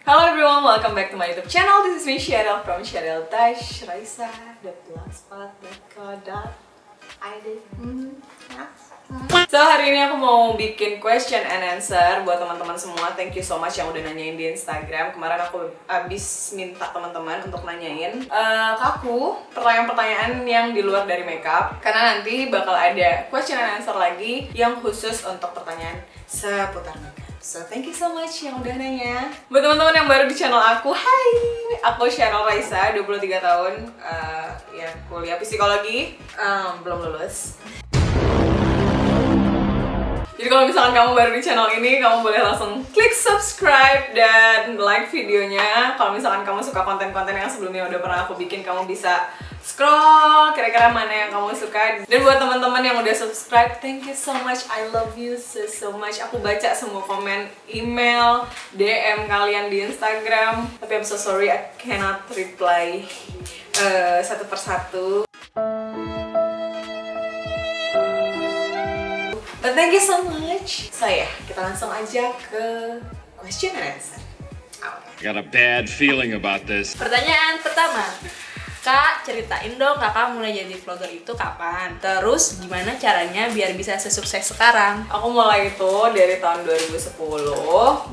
Hello everyone, welcome back to my YouTube channel. This is me, Cheryl from Cheryl-Raisa.blogspot.co.id. So hari ini aku mau bikin question and answer buat teman-teman semua. Thank you so much yang udah nanyain di Instagram. Kemarin aku abis minta teman-teman untuk nanyain ke aku pertanyaan-pertanyaan yang di luar dari makeup, karena nanti bakal ada question and answer lagi yang khusus untuk pertanyaan seputar makeup. So thank you so much yang udah nanya. Buat teman-teman yang baru di channel aku, hai, aku Cheryl Raisa, 23 tahun, ya kuliah psikologi, belum lulus. Jadi kalau misalkan kamu baru di channel ini, kamu boleh langsung klik subscribe dan like videonya. Kalau misalkan kamu suka konten-konten yang sebelumnya udah pernah aku bikin, kamu bisa scroll kira-kira mana yang kamu suka. Dan buat teman-teman yang udah subscribe, thank you so much, I love you so much. Aku baca semua komen, email, DM kalian di Instagram, tapi I'm so sorry I cannot reply satu persatu. But thank you so much. So ya, kita langsung aja ke question and answer. Got a bad feeling about this. Pertanyaan pertama, Kak, ceritain dong kakak mulai jadi vlogger itu kapan? Terus gimana caranya biar bisa sesukses sekarang? Aku mulai itu dari tahun 2010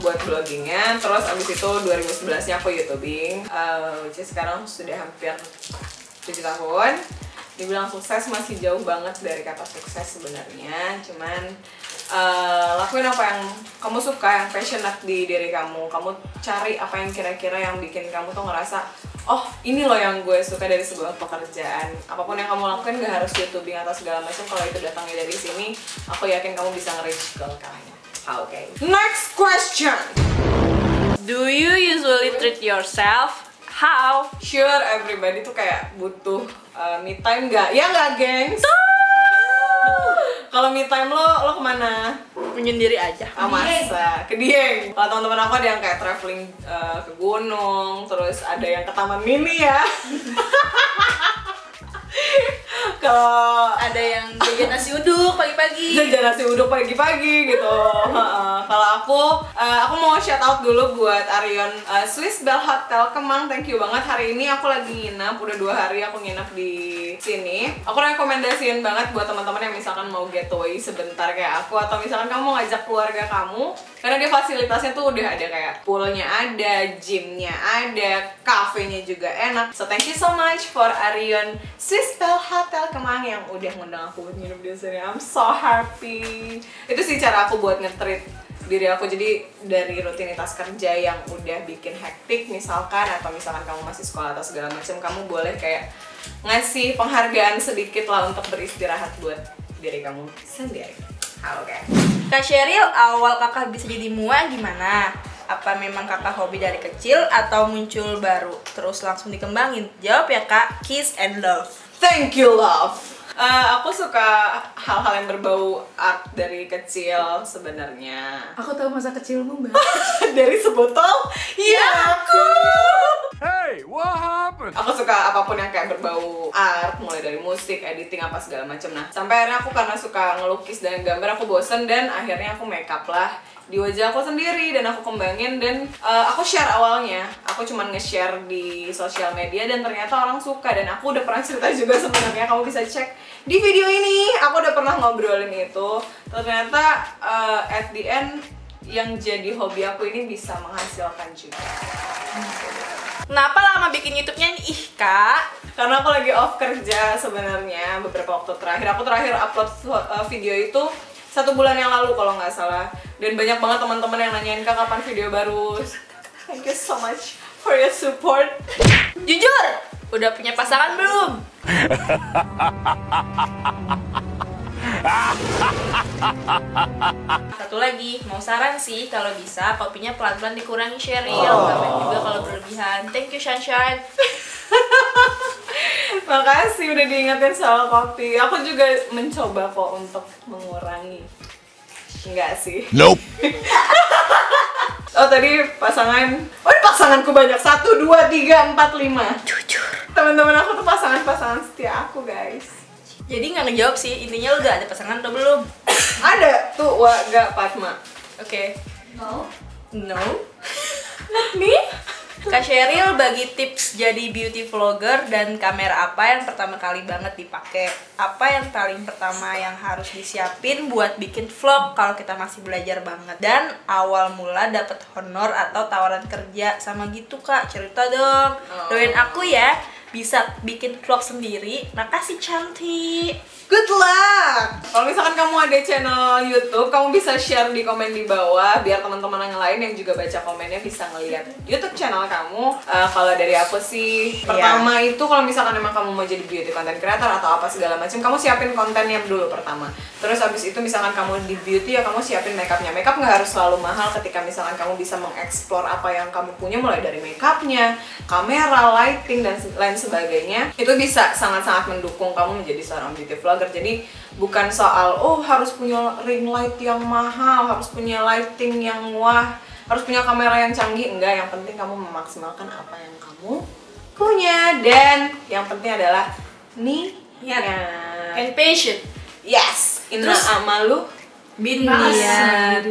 buat bloggingnya. Terus abis itu 2011-nya aku YouTubing, which is sekarang sudah hampir 7 tahun. Dibilang sukses masih jauh banget dari kata sukses sebenarnya. Cuman lakuin apa yang kamu suka, yang passionate di diri kamu. Kamu cari apa yang kira-kira yang bikin kamu tuh ngerasa, oh ini loh yang gue suka dari sebuah pekerjaan. Apapun yang kamu lakuin gak harus YouTubing atau segala macam. Kalau itu datangnya dari sini, aku yakin kamu bisa nge-reach goal kamu. Oke. Next question. Do you usually treat yourself? How? Sure, everybody tuh kayak butuh me time nggak? Ya nggak, gengs? Kalau me time lo kemana? Menyendiri aja. Masa? Ke Dieng. Kalau teman-teman aku ada yang kayak traveling ke gunung, terus ada yang ke taman mini ya. Kalau ada yang jajan nasi uduk pagi-pagi. Jajan nasi uduk pagi-pagi gitu. Kalau aku mau shout out dulu buat Arion Swiss Bell Hotel Kemang. Thank you banget, hari ini aku lagi nginep, udah 2 hari aku nginep di sini. Aku rekomendasiin banget buat teman-teman yang misalkan mau getaway sebentar kayak aku, atau misalkan kamu mau ngajak keluarga kamu, karena dia fasilitasnya tuh udah ada kayak poolnya ada, gymnya ada, kafenya juga enak. So thank you so much for Arion Swiss Bell Hotel Kemang yang udah ngundang aku buat nginep di sini. I'm so happy. Itu sih cara aku buat nge-treat diri aku. Jadi dari rutinitas kerja yang udah bikin hektik misalkan, atau misalkan kamu masih sekolah atau segala macam, kamu boleh kayak ngasih penghargaan sedikit lah untuk beristirahat buat diri kamu sendiri. Oke. Kak Cheryl, awal kakak bisa jadi mua gimana? Apa memang kakak hobi dari kecil atau muncul baru terus langsung dikembangin? Jawab ya kak, kiss and love. Thank you, love. Aku suka hal-hal yang berbau art dari kecil sebenarnya. Aku tahu masa kecilmu, Mbak. Dari sebotol? Iya, aku. Hey, what happened? Aku suka apapun yang kayak berbau art, mulai dari musik, editing, apa segala macam. Nah, sampai akhirnya aku karena suka ngelukis dan gambar, aku bosen dan akhirnya aku makeup lah di wajah aku sendiri dan aku kembangin. Dan aku share awalnya, aku cuman nge-share di sosial media dan ternyata orang suka. Dan aku udah pernah cerita juga sebenarnya, kamu bisa cek di video ini, aku udah pernah ngobrolin itu. Ternyata at the end yang jadi hobi aku ini bisa menghasilkan juga. Kenapa lama bikin YouTube-nya nih? Ih kak, Karena aku lagi off kerja sebenarnya beberapa waktu terakhir. Aku terakhir upload video itu 1 bulan yang lalu kalau nggak salah. Dan banyak banget teman-teman yang nanyain, Kak, kapan video baru. Thank you so much for your support. jujur, udah punya pasangan belum? Satu lagi, mau saran sih kalau bisa kopinya pelan-pelan dikurangi Cheryl, nggak juga kalau berlebihan. Thank you Sunshine. Makasih udah diingetin soal kopi. Aku juga mencoba kok untuk mengurangi. Enggak sih. Nope. Oh tadi pasangan. Oh ini pasanganku banyak. 1, 2, 3, 4, 5. Jujur. Teman-teman aku tuh pasangan setia aku, guys. Jadi nggak ngejawab sih, intinya lu udah ada pasangan atau belum? Ada tuh Waga Fatma. Oke. No. No. nih Kak Sheryl bagi tips jadi beauty vlogger dan kamera apa yang pertama kali banget dipakai? Apa yang paling pertama yang harus disiapin buat bikin vlog kalau kita masih belajar banget? Dan awal mula dapet honor atau tawaran kerja sama gitu Kak, cerita dong. Doain aku ya bisa bikin vlog sendiri. Makasih cantik. Good luck! Kalau misalkan kamu ada channel YouTube, kamu bisa share di komen di bawah biar teman-teman yang lain yang juga baca komennya bisa ngeliat YouTube channel kamu. Kalau dari aku sih, pertama itu kalau misalkan emang kamu mau jadi beauty content creator atau apa segala macam, kamu siapin kontennya dulu pertama. Terus habis itu misalkan kamu di beauty ya kamu siapin makeupnya. Makeup nggak harus selalu mahal ketika misalkan kamu bisa mengeksplor apa yang kamu punya mulai dari makeupnya, kamera, lighting dan lain sebagainya. Itu bisa sangat-sangat mendukung kamu menjadi seorang beauty vlogger. Jadi bukan soal harus punya ring light yang mahal, harus punya lighting yang wah, harus punya kamera yang canggih. Enggak, yang penting kamu memaksimalkan apa yang kamu punya. Dan yang penting adalah niat And patient. Yes, inna amalu Binniat.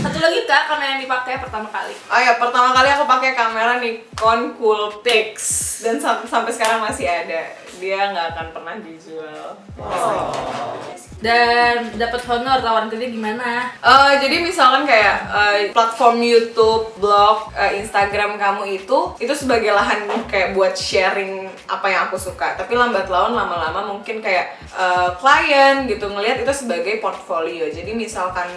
Satu lagi Kak, kamera yang dipakai pertama kali. Oh ya, pertama kali aku pakai kamera Nikon Coolpix dan sampai sekarang masih ada. Dia nggak akan pernah dijual. Dan dapat honor tawaran kerja gimana? Jadi misalkan kayak platform YouTube, blog, Instagram kamu itu sebagai lahan kayak buat sharing apa yang aku suka. Tapi lambat laun lama-lama mungkin kayak klien gitu ngelihat itu sebagai portfolio. Jadi misalkan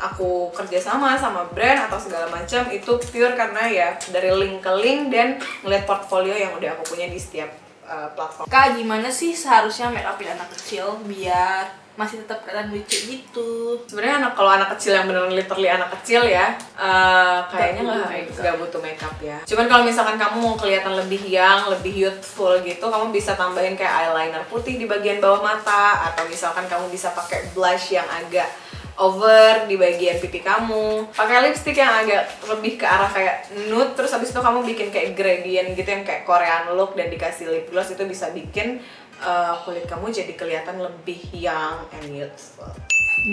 aku kerjasama sama brand atau segala macam itu pure karena ya dari link ke link dan ngelihat portfolio yang udah aku punya di setiap platform. Kak, gimana sih seharusnya make upin anak kecil biar masih tetap kelihatan lucu gitu? Sebenarnya kalau anak kecil yang beneran literally anak kecil ya, kayaknya nggak butuh makeup ya. Cuman kalau misalkan kamu mau kelihatan lebih young, lebih youthful gitu, kamu bisa tambahin kayak eyeliner putih di bagian bawah mata, atau misalkan kamu bisa pakai blush yang agak over di bagian pipi kamu, pakai lipstick yang agak lebih ke arah kayak nude, terus habis itu kamu bikin kayak gradient gitu yang kayak Korean look dan dikasih lip gloss. Itu bisa bikin kulit kamu jadi kelihatan lebih young and youthful.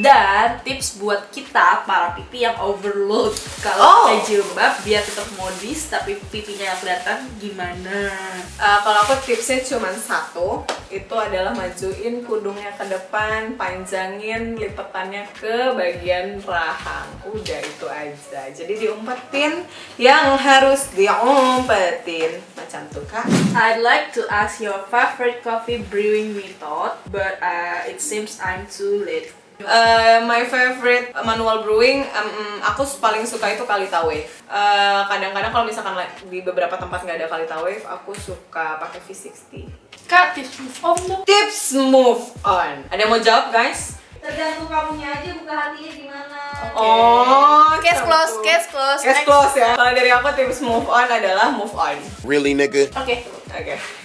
Dan tips buat kita para pipi yang overload kalau pakai jilbab biar tetap modis tapi pipinya yang kelihatan gimana? Kalau aku tipsnya cuma satu, itu adalah majuin kudungnya ke depan, panjangin lipetannya ke bagian rahang. Udah itu aja. Jadi diumpetin yang harus diumpetin. Macam tuh Kak. I'd like to ask your favorite coffee brewing method, but it seems I'm too late. My favorite manual brewing, aku paling suka itu Kalita Wave. Kadang-kadang kalau misalkan di beberapa tempat nggak ada Kalita Wave, aku suka pakai V60. Kak, tips move on dong. Tips move on. Ada yang mau jawab guys? Tergantung kamunya aja, buka hatinya gimana. Case close ya. Kalau dari aku tips move on adalah move on. Really, nigga? Oke.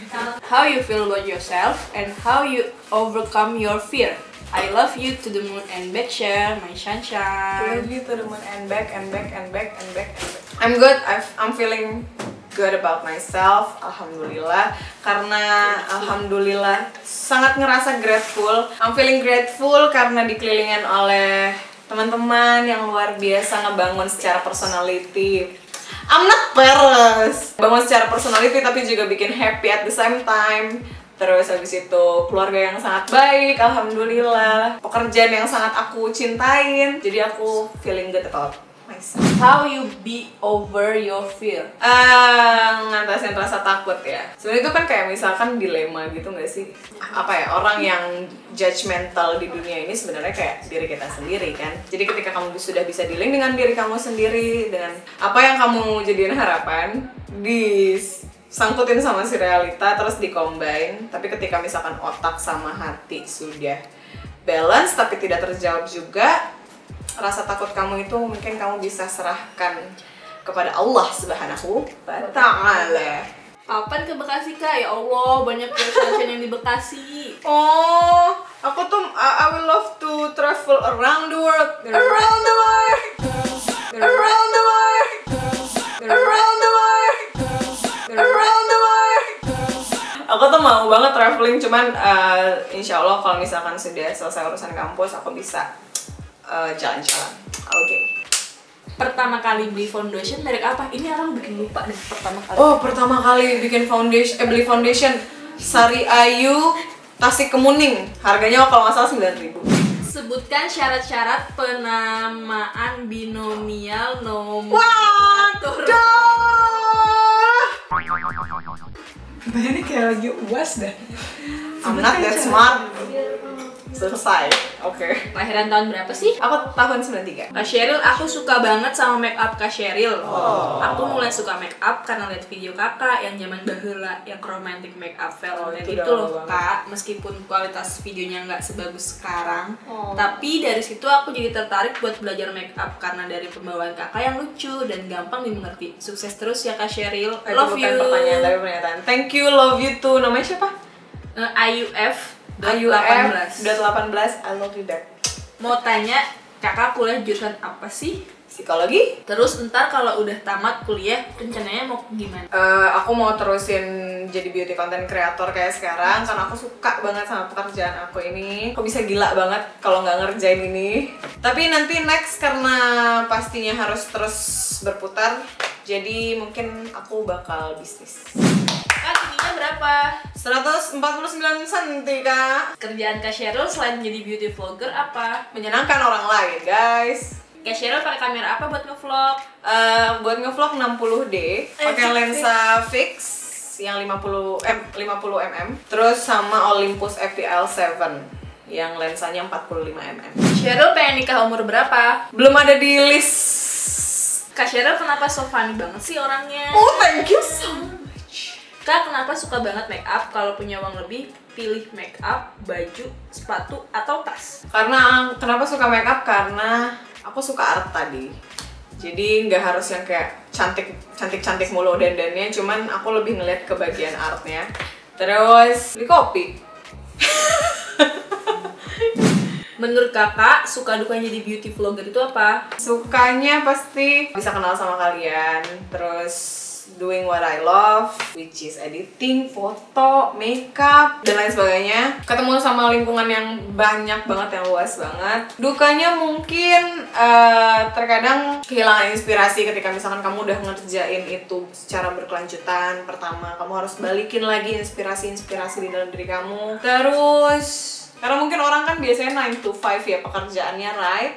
How How you feel about yourself and how you overcome your fear. I love you to the moon and back, share my sunshine. Love you to the moon and back and back and back and back and back. I'm good. I'm feeling good about myself. Alhamdulillah. Karena alhamdulillah sangat ngerasa grateful. I'm feeling grateful karena dikelilingin oleh teman-teman yang luar biasa ngebangun secara personality. I'm not peres. Bangun secara personality tapi juga bikin happy at the same time. Terus habis itu keluarga yang sangat baik, alhamdulillah. Pekerjaan yang sangat aku cintain. Jadi aku feeling good about myself. How you be over your fear? Ngatasin rasa takut ya. Sebenarnya itu kan kayak misalkan dilema gitu nggak sih? Apa ya, orang yang judgmental di dunia ini sebenarnya kayak diri kita sendiri kan. Jadi ketika kamu sudah bisa dealing dengan diri kamu sendiri, dengan apa yang kamu jadiin harapan, sangkutin sama si realita terus dicombine. Tapi ketika misalkan otak sama hati sudah balance tapi tidak terjawab juga, rasa takut kamu itu mungkin kamu bisa serahkan kepada Allah Subhanahu wa Ta'ala. Kapan ke Bekasi Kak? Ya Allah, banyak sunshine yang di Bekasi. Aku tuh I will love to travel around the world. Around the world. Around the world. Around the world. Around the world. Aku tuh mau banget traveling, cuman insya Allah kalau misalkan sudah selesai urusan kampus aku bisa jalan-jalan. Oke. Pertama kali beli foundation merek apa? Ini orang bikin lupa deh pertama kali. Oh, pertama kali bikin beli foundation Sari Ayu Tasik Kemuning. Harganya kalau nggak salah 9.000. Sebutkan syarat-syarat penamaan binomial nomor. Ini kayak lagi UAS dah. I'm not that smart. Selesai. Oke. Lahiran tahun berapa sih? Aku tahun 93. Kak Sheryl, aku suka banget sama make up Kak Sheryl. Aku mulai suka make up karena lihat video kakak yang zaman baheula yang romantic make up velvet itu loh Kak. Meskipun kualitas videonya nggak sebagus sekarang, tapi dari situ aku jadi tertarik buat belajar make up karena dari pembawaan kakak yang lucu dan gampang dimengerti. Sukses terus ya Kak Sheryl. Love you. Pernyataan. Thank you, love you too. Namanya siapa? IUF. IUF 18. I love you back. Mau tanya, kakak kuliah jurusan apa sih? Psikologi. Terus ntar kalau udah tamat kuliah, rencananya mau gimana? Aku mau terusin jadi beauty content creator kayak sekarang karena aku suka banget sama pekerjaan aku ini. Aku bisa gila banget kalau nggak ngerjain ini. Tapi nanti next karena pastinya harus terus berputar, jadi mungkin aku bakal bisnis. Kak, tingginya berapa? 149 cm, Kak. Kerjaan Kak Sheryl selain jadi beauty vlogger apa? Menyenangkan orang lain, guys. Kak Sheryl pakai kamera apa buat ngevlog? Buat ngevlog 60D, pakai lensa fix yang 50 mm, terus sama Olympus FPL7 yang lensanya 45 mm. Sheryl pengen nikah umur berapa? Belum ada di list. Kak Sheryl kenapa so funny banget sih orangnya? Oh, thank you so much. Kak, kenapa suka banget make up? Kalau punya uang lebih, pilih make up, baju, sepatu, atau tas? Kenapa suka make up? Karena aku suka art tadi. Jadi nggak harus yang kayak cantik mulu dandannya, cuman aku lebih ngeliat ke bagian artnya. Terus beli kopi. Menurut kakak, suka dukanya jadi beauty vlogger itu apa? Sukanya pasti bisa kenal sama kalian, terus doing what I love, which is editing, foto, makeup, dan lain sebagainya. Ketemu sama lingkungan yang banyak banget, yang luas banget. Dukanya mungkin terkadang kehilangan inspirasi ketika misalkan kamu udah ngerjain itu secara berkelanjutan. Pertama, kamu harus balikin lagi inspirasi-inspirasi di dalam diri kamu. Terus, karena mungkin orang kan biasanya 9 to 5 ya pekerjaannya, right?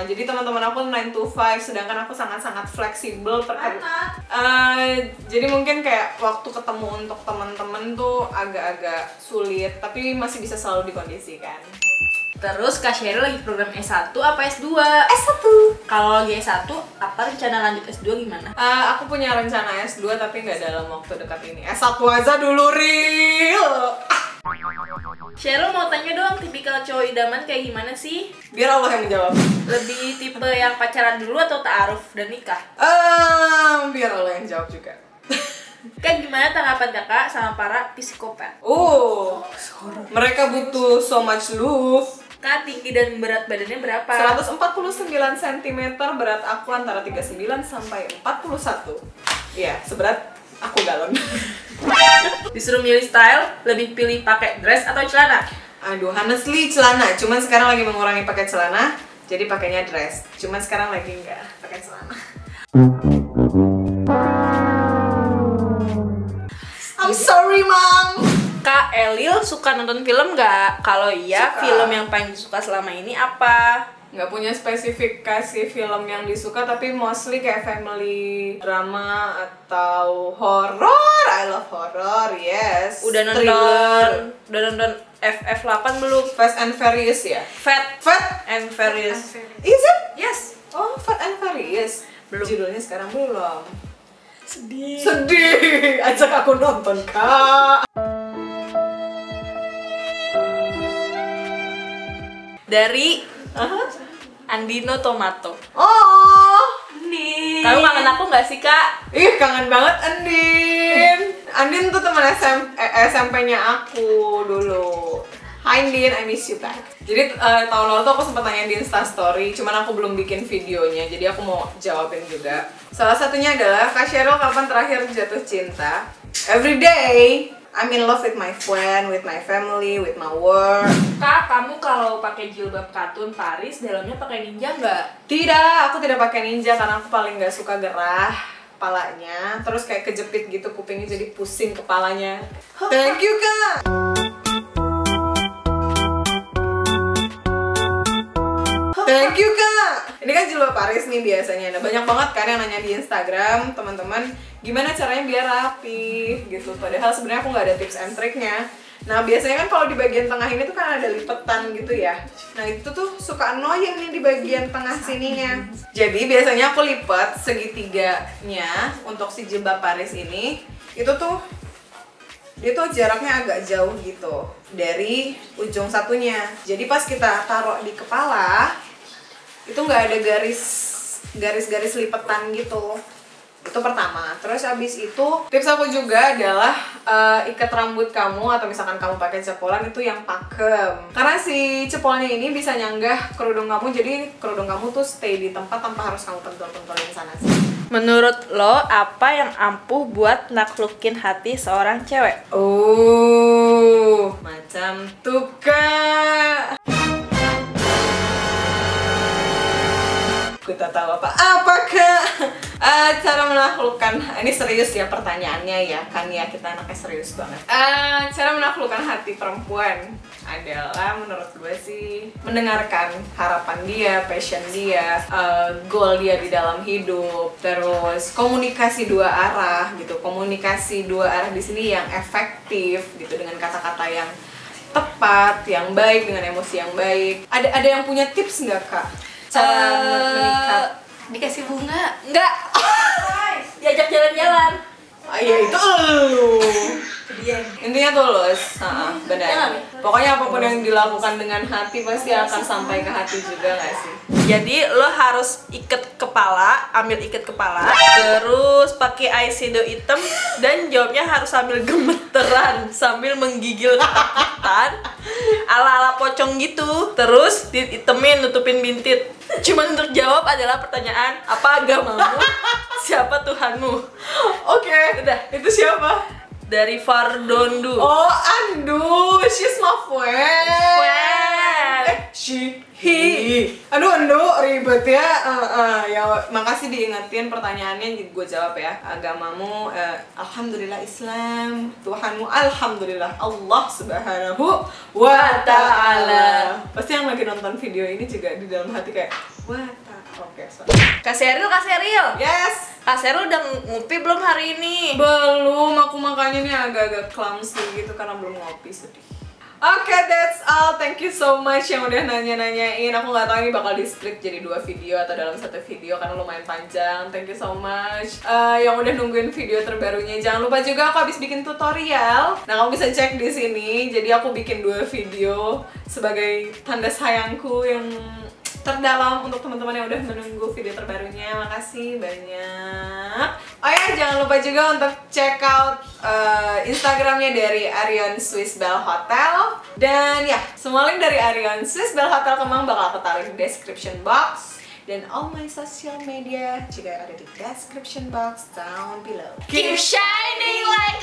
Jadi teman-teman aku 9 to 5, sedangkan aku sangat-sangat fleksibel jadi mungkin kayak waktu ketemu untuk teman-teman tuh agak-agak sulit, tapi masih bisa selalu dikondisikan. Terus Kak Sheryl lagi program S1 apa S2? S1. Kalau lagi S1, apa rencana lanjut S2 gimana? Aku punya rencana S2 tapi nggak dalam waktu dekat ini. S1 aja dulu, real. Sheryl mau tanya dong, tipikal cowok idaman kayak gimana sih? Biar Allah yang menjawab. Lebih tipe yang pacaran dulu atau ta'aruf dan nikah? Biar Allah yang jawab juga. Kak, gimana tanggapan kakak sama para psikopat? Mereka butuh so much love. Kak, tinggi dan berat badannya berapa? 149 cm, berat aku antara 39 sampai 41. Iya, seberat aku galon. Disuruh milih style, lebih pilih pakai dress atau celana? Aduh, honestly celana. Cuman sekarang lagi mengurangi pakai celana, jadi pakainya dress. Cuman sekarang lagi nggak pakai celana. I'm sorry, Mom. Kak Elil suka nonton film nggak? Kalau iya, Suka. film yang paling disuka selama ini apa? Nggak punya spesifikasi film yang disuka, tapi mostly kayak family drama atau horror. I love horror, yes. Udah Thriller. nonton FF8 belum? Fast and Furious ya? Fat and Furious. Is it? Yes. Oh, Fast and Furious. Belum. Judulnya sekarang belum. Sedih. Ajak aku nonton, Kak. Dari Andino Tomato. Oh, Andin. Kamu kangen aku nggak sih, Kak? Ih, kangen banget Andin. Andin tuh teman SMP-nya aku dulu. Hi Andin, I miss you back. Jadi tahun lalu tuh aku sempat tanya di Instastory, cuman aku belum bikin videonya, jadi aku mau jawabin juga. Salah satunya adalah, Kak Sheryl kapan terakhir jatuh cinta? Every day. I'm in love with my friend, with my family, with my work. Kak, kamu kalau pakai jilbab katun Paris, dalamnya pakai ninja nggak? Tidak, aku tidak pakai ninja karena aku paling nggak suka gerah kepalanya. Terus kayak kejepit gitu kupingnya jadi pusing kepalanya. Thank you, Kak. Thank you, Kak. Ini kan jilbab Paris nih biasanya. Nah, banyak banget kan yang nanya di Instagram, teman-teman, gimana caranya biar rapi gitu. Padahal sebenarnya aku nggak ada tips and triknya. Nah, biasanya kan kalau di bagian tengah ini tuh kan ada lipetan gitu ya. Nah, itu tuh suka annoying nih di bagian tengah sininya. Jadi biasanya aku lipat segitiganya untuk si jilbab Paris ini. Itu tuh jaraknya agak jauh gitu dari ujung satunya. Jadi pas kita taruh di kepala itu nggak ada garis lipetan gitu. Itu pertama. Terus abis itu tips aku juga adalah ikat rambut kamu atau misalkan kamu pakai cepolan itu yang pakem. Karena si cepolnya ini bisa nyanggah kerudung kamu, jadi kerudung kamu tuh stay di tempat tanpa harus kamu pentol-pentolin sana sini. Menurut lo, apa yang ampuh buat naklukin hati seorang cewek? Oh, macam tuh, Kak. Gue tak tahu apakah cara menaklukkan, ini serius ya pertanyaannya ya, kan ya kita anaknya serius banget. Cara menaklukkan hati perempuan adalah menurut gue sih mendengarkan harapan dia, passion dia, goal dia di dalam hidup, terus komunikasi dua arah gitu, komunikasi dua arah di sini yang efektif gitu dengan kata-kata yang tepat, yang baik, dengan emosi yang baik. Ada yang punya tips nggak, Kak? Cara menikah? Dikasih bunga? Enggak. Diajak jalan-jalan. Ya itu intinya tulus. Benar. Pokoknya apapun yang dilakukan dengan hati pasti akan sampai ke hati juga, nggak sih? Jadi lo harus ikat kepala, ambil ikat kepala, terus pakai eyeshadow hitam dan jawabnya harus sambil gemeteran, sambil menggigil ketakutan, ala-ala pocong gitu. Terus ditemin, nutupin bintit. Cuman untuk jawab adalah pertanyaan, apa agamamu? Siapa Tuhanmu? Oke, udah. Itu siapa? Dari Fardondu. Oh, Andu, she's my friend. He. Aduh, ribet ya. Ya, makasih diingetin pertanyaannya, gue jawab ya. Agamamu, alhamdulillah Islam. Tuhanmu, alhamdulillah Allah Subhanahu wa Ta'ala. Pasti yang lagi nonton video ini juga di dalam hati kayak, wah. Oke, sorry. Kak Seril. Yes. Kak Seril udah ngopi belum hari ini? Belum, aku makanya nih agak-agak clumsy gitu karena belum ngopi, sedih. Oke, that's all. Thank you so much yang udah nanya-nanyain. Aku nggak tahu ini bakal di-split jadi 2 video atau dalam 1 video karena lumayan panjang. Thank you so much yang udah nungguin video terbarunya. Jangan lupa juga aku habis bikin tutorial. Nah, kamu bisa cek di sini. Jadi aku bikin 2 video sebagai tanda sayangku yang terdalam untuk teman-teman yang udah menunggu video terbarunya. Makasih banyak. Oh ya, jangan lupa juga untuk check out Instagramnya dari Arion Swiss Bell Hotel. Dan ya, semua link dari Arion Swiss Bell Hotel Kemang bakal aku taruh di description box. Dan all my social media juga ada di description box down below. Keep shining like